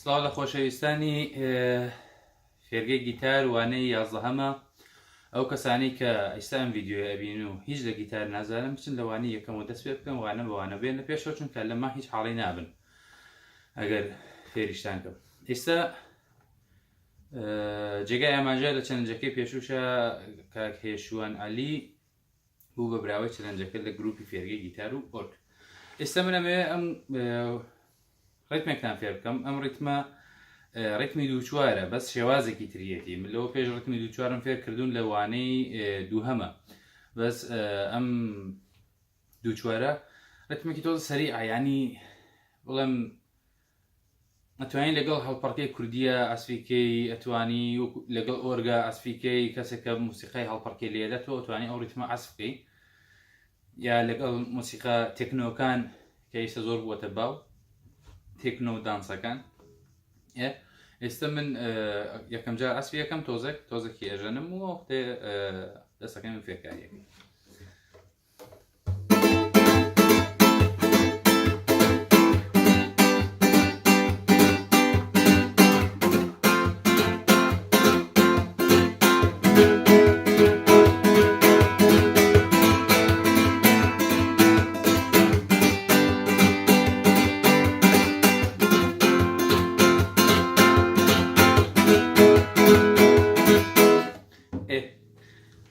سڵاو لە خۆشەویستانی فێرگەی گیتار وانەی یازدەهەمە. ئەو کەسانی کە ئێستا ئەم ڤیدیۆیە ئەبین و هیچ لە گیتار نازانم بچن لە وانەی یەکەم و دەست پێ بکەم وانە بەوانە بێن لە پێشەوە، چونکە لەما هیچ حاڵی نابن ئەگەر فێریشتان کەم. ئێستا جێگای ئاماژە لە چەلەنجەکەی پێشوشە کاک هێشوان عەلی بوو بە براوەی چەلەنجەکە لە گروپی فێرگەی گیتار و ئۆرگ. ئێستا من ئەمێ ئەم ڕیتمێکتان فێر بکەم. ئەم ڕیتمە ڕیتمی دووچوارە، بەس شێوازێکی تریەتی. من لەوە پێش ڕیتمی دووچوارم فێر کردوون لە وانەی دووهەمە، بەس ئەم دووچوارە ڕیتمێکی تۆزە سەریعە، ینی بڵێم ئەتوانی لەگەڵ هەڵپەڕکەی کوردیە ئەسفیکەی، ئەتوانی لەگەڵ ئۆرگە ئەسفیکەی کەسێکە موسیقای هەڵپەڕکەی لێدە تۆ ئەتوانی ئەو ڕیتمە ئەسفکەی، یا لەگەڵ موسیقا تێکنۆکان کە ئێستا زۆر بووەتە باو تێکنۆ دانسەکان. ئێستا من یەکەم جار ئەسفی یەکەم تۆزێکی ئێژەنم و وەختێ دەستەکەم فێرکاریەکەی.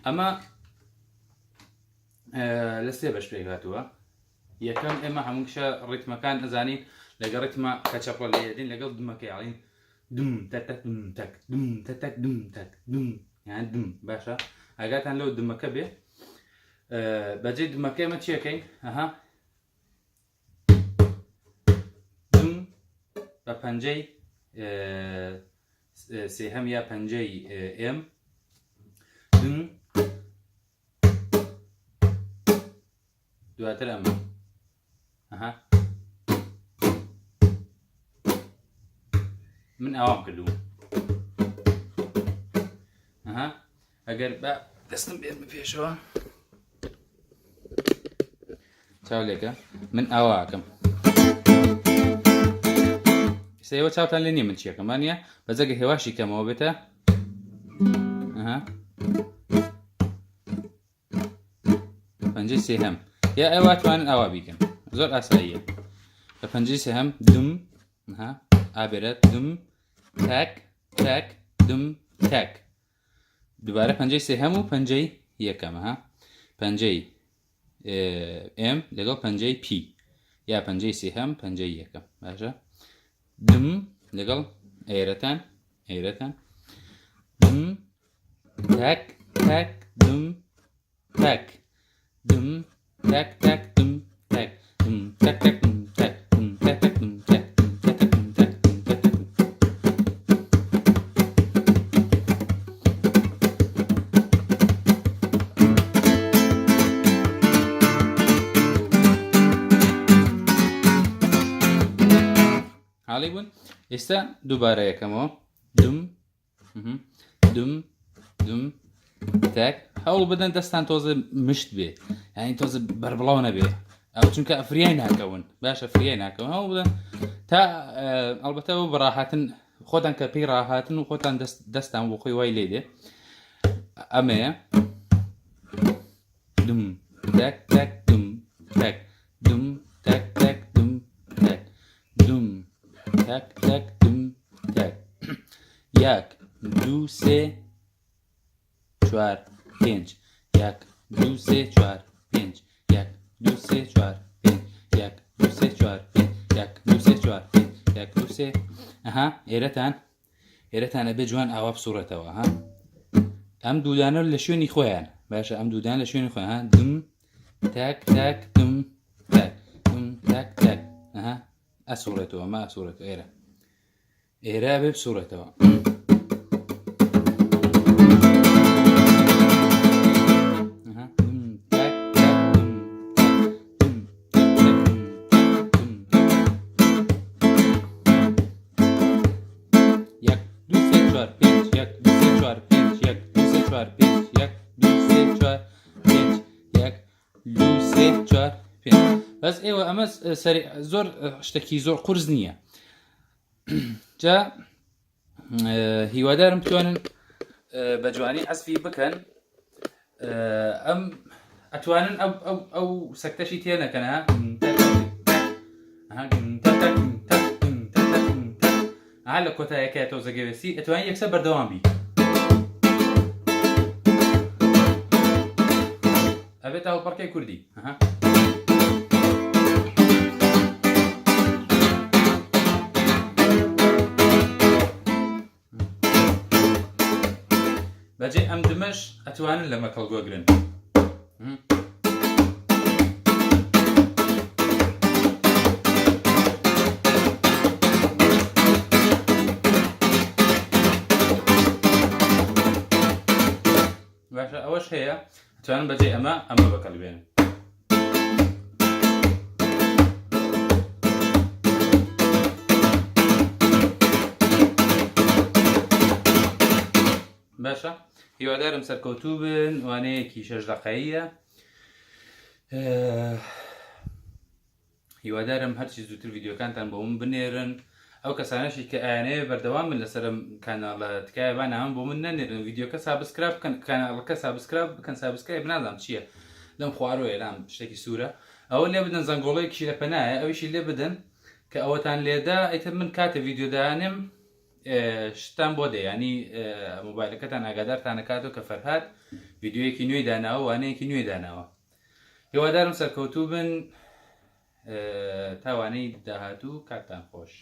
ئەمە لە سێ بەش پێکهاتووە. یەکەم ئێمە هەموو کشە ڕیتمەکان ئەزانین لەگەڵ ڕیتمە کە چەپڵە لێدین لەگەڵ دمەکەی ئاڵین دم تەتەک دم تەک دم تەتەک دم تەک دم، یان دم. باشە ئاگاتان لەو دمەکە بێ. بەجێ دمەکە ئێمە چیەکەین؟ ئەها دم بە پەنجەی سێهەم یا پەنجەی ئێم، دم دواتر ئەمە ئەها من ئەوام کردووە. ئەها ئەگەر بە دەستم بێنمە پێشەوە چاولێکە من ئاواکەم. ئێوە چاوتان لێ نییە من چیەکەم وانە، بەجەگە هێواشی کەمەوە بێتە ئەها پەنجەی سێهەم، یا ئەوە توانن ئاوا بیکەن، زۆر ئاساییە. بە پەنجەی سێهەم دم ئابێرە دم تەک تەک دم تەک، دووبارە پەنجەی سێهەم و پەنجەی یەکەم، پەنجەی ئێم لەگەڵ پەنجەی پی، یا پەنجەی سێهەم پەنجەی یەکەم. باشە دم لەگەڵ ئێرەتان دم تەک تەک دم تەک دم تەک تەک دم تەک دم تەک تەک دم تەک دم تەک تەک دم تەک دم تەک تەک دم تەک دم تەک تەک دم. حاڵی بوون. ئێستا دووبارە یەکەمەوە دم دم دم تەک. هەوڵ بدەن دەستان تۆزە مشت بێ، یعنی تۆزە بەربڵاو نەبێ، ئەو چونکە ئەفریای ناکەون. باشە فریای ناکەون، هەوڵ بدەن تا ئەڵبەتەوە بەڕاحەتن خۆتان کە پێی ڕاحەتن و خۆتان دەستان بۆ خۆی وای لێدێ. ئەمەیە دم تەک تەک دم تەک دم تەک تەک دم تەک دم تەک تەک دم تەک. یەک دوو سێ چوار پێنج، یەک دوو سێ چوار پێنج، یەک دوو سێ چوار پێنج، یەک دوو سێ چوار پێنج، یەک دوو سێ چوار پێنج، یەک دوو سێ. ئەها ئێرەتان ئەبێ جوان ئاوا بسوڕێتەوە. ئەم دوودانە لە شوێنی خۆیان. باشە ئەم دوودان لە شوێنی خۆیان دم تەک تەک دم تەک دم تەک تەک. ئەها ئەسوڕێتەوە، ئەمە ئەسوڕێتەوە، ئێرە ئەبێ بسوڕێتەوە. بەس ئێوە ئەمە زۆر شتێکی زۆر قورس نییە. جا هیوادارم بتوانن بە جوانی حەسفی بکەن ئەتوانن ئەو سەکتەشی تێ نەکەن لە کۆتایەکە تۆزەگەوێستی ئەتوانین یەکسەر بەردەوام بی ئەبێت هەڵپەڕکەی کوردی بەجێ ئەم دمەش ئەتوانن لە مەکەڵ گۆگرن باشە ئەوەش هەیە ئەتوانن بەجێ ئەمە بەکەڵبێنن باشە هیوادارم سەرکەوتوو بن وانەیەکی 6 دەقەییە هیوادارم هەرچی زووتر ڤیدیۆکانتان بۆ من بنێرن ئەو کەسانەشی کە ئایانەیە بەردەوام من لەسەرم کاناڵە تکایە باناوان بۆ من نەنێرن ڤیدیۆکە سابسکرایب بکەن کاناڵەکە سابسکرایب بکەن سابسکرایب نازانم چییە لەم خوارۆیە لام شتێکی سوورە ئەوە لێ بدەن زەنگۆڵەیەکی لە پەنایە ئەویشی لێ بدەن کە ئەوەتان لێدا ئەیتر من کاتە ڤیدیۆدانم شتان بۆ دەیانی مۆبایلەکەتان ئاگادارتان نەکاتەوە کە فەرهاد ڤیدیۆیەکی نوێی داناوە وانەیەکی نوێی داناوە هیوادارم سەرکەوتوو بن تاوانەی داهاتوو کاتتان خۆش